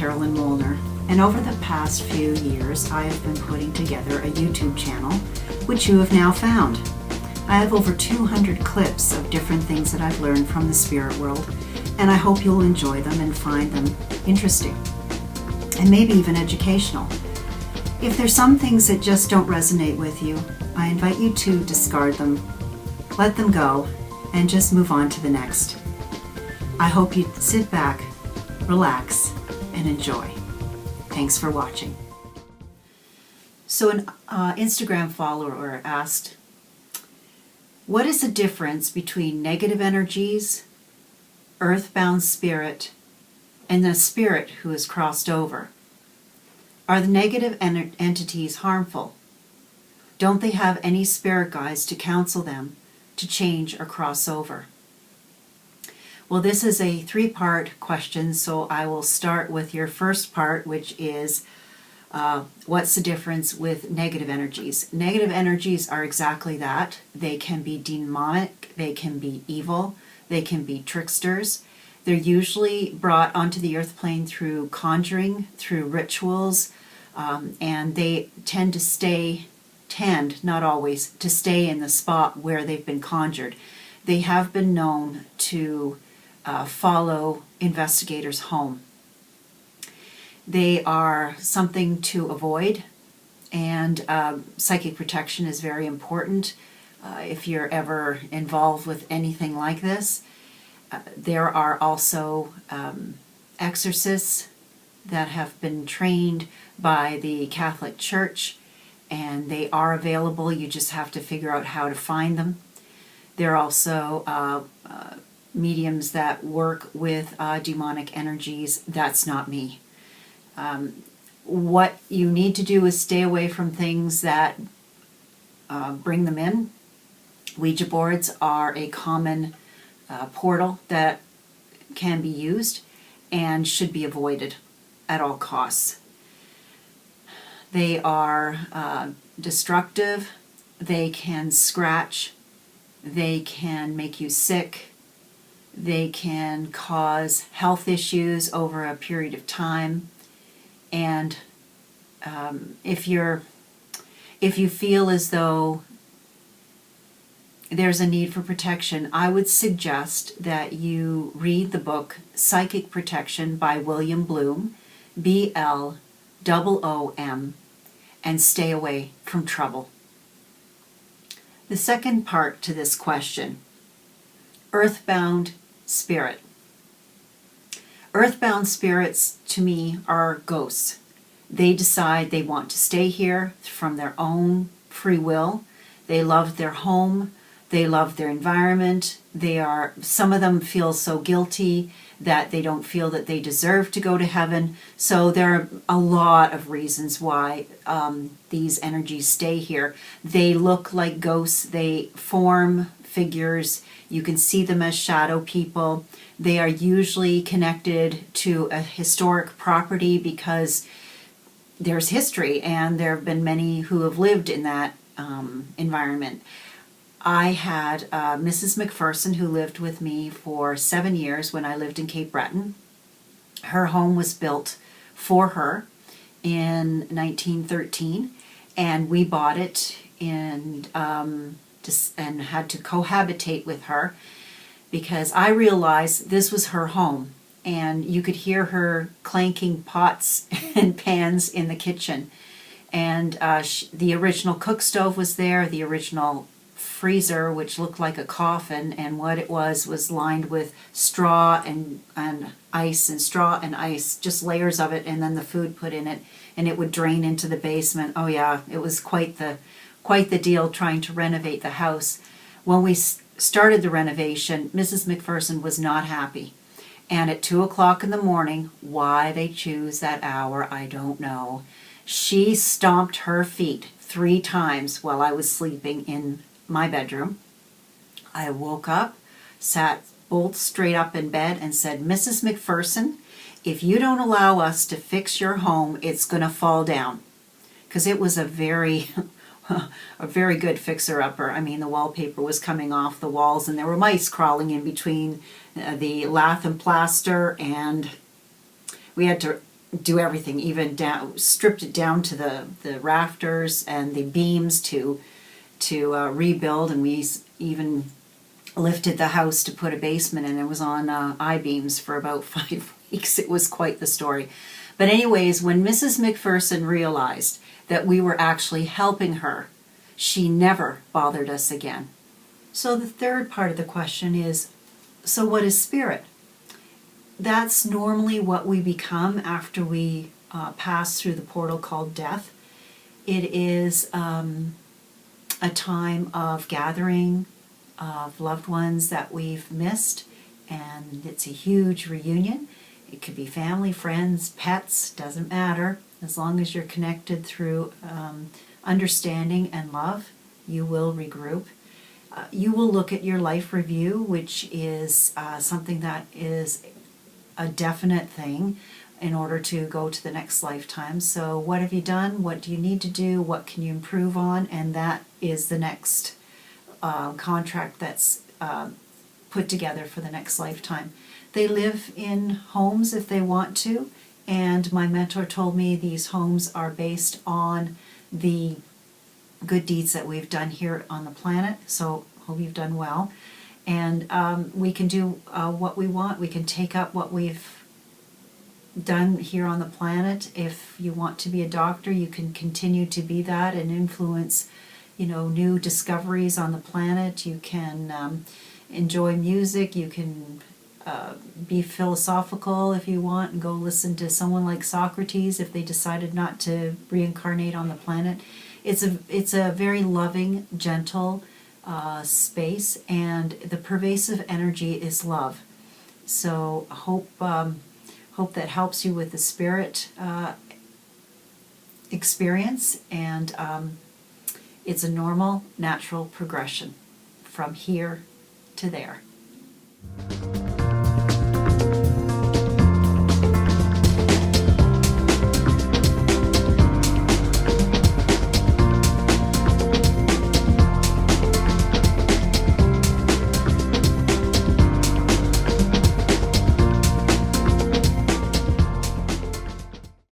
Carolyn Molnar, and over the past few years I have been putting together a YouTube channel, which you have now found. I have over 200 clips of different things that I've learned from the spirit world, and I hope you'll enjoy them and find them interesting, and maybe even educational. If there's some things that just don't resonate with you, I invite you to discard them, let them go, and just move on to the next. I hope you sit back, relax, and enjoy. Thanks for watching. So an Instagram follower asked, what is the difference between negative energies, earthbound spirit, and the spirit who has crossed over? Are the negative entities harmful? Don't they have any spirit guides to counsel them to change or cross over? Well, this is a three-part question, so I will start with your first part, which is what's the difference with negative energies? Negative energies are exactly that. They can be demonic, they can be evil, they can be tricksters. They're usually brought onto the earth plane through conjuring, through rituals, and they tend to stay, not always, to stay in the spot where they've been conjured. They have been known to follow investigators home. They are something to avoid, and psychic protection is very important if you're ever involved with anything like this. There are also exorcists that have been trained by the Catholic Church, and they are available. You just have to figure out how to find them. There are also mediums that work with demonic energies. That's not me. What you need to do is stay away from things that bring them in. Ouija boards are a common portal that can be used and should be avoided at all costs. They are destructive. They can scratch. They can make you sick. They can cause health issues over a period of time. And if you feel as though there's a need for protection, I would suggest that you read the book Psychic Protection by William Bloom, Bloom, and stay away from trouble. The second part to this question, Earthbound Spirit. Earthbound spirits, to me, are ghosts. They decide they want to stay here from their own free will. They love their home. They love their environment. Some of them feel so guilty that they don't feel that they deserve to go to heaven. So there are a lot of reasons why these energies stay here. They look like ghosts. They form figures. You can see them as shadow people. They are usually connected to a historic property because there's history, and there have been many who have lived in that environment. I had Mrs. McPherson, who lived with me for 7 years when I lived in Cape Breton. Her home was built for her in 1913, and we bought it and had to cohabitate with her because I realized this was her home, and you could hear her clanking pots and pans in the kitchen. And the original cook stove was there, the original freezer, which looked like a coffin, and what it was lined with straw and ice, and straw and ice, just layers of it, and then the food put in it, and it would drain into the basement. Oh yeah, it was quite the deal trying to renovate the house. When we started the renovation, Mrs. McPherson was not happy, and at 2 o'clock in the morning, why they choose that hour, I don't know, she stomped her feet 3 times while I was sleeping in my bedroom. I woke up, sat bolt straight up in bed, and said, Mrs. McPherson, if you don't allow us to fix your home, it's going to fall down. Because it was a very good fixer-upper. I mean, the wallpaper was coming off the walls, and there were mice crawling in between the lath and plaster, and we had to do everything, even stripped it down to the rafters and the beams to rebuild, and we even lifted the house to put a basement in. It was on I-beams for about 5 weeks. It was quite the story. But anyways, when Mrs. McPherson realized that we were actually helping her, she never bothered us again. So the third part of the question is, so what is spirit? That's normally what we become after we pass through the portal called death. It is a time of gathering of loved ones that we've missed, and it's a huge reunion. It could be family, friends, pets, doesn't matter. As long as you're connected through understanding and love, you will regroup. You will look at your life review, which is something that is a definite thing in order to go to the next lifetime. So what have you done? What do you need to do? What can you improve on? And that is the next contract that's put together for the next lifetime. They live in homes if they want to, and my mentor told me these homes are based on the good deeds that we've done here on the planet, so hope you've done well. And we can do what we want. We can take up what we've done here on the planet. If you want to be a doctor, you can continue to be that and influence, new discoveries on the planet. You can enjoy music. You can be philosophical if you want and go listen to someone like Socrates if they decided not to reincarnate on the planet. It's a very loving, gentle space, and the pervasive energy is love. So hope that helps you with the spirit experience, and it's a normal, natural progression from here to there.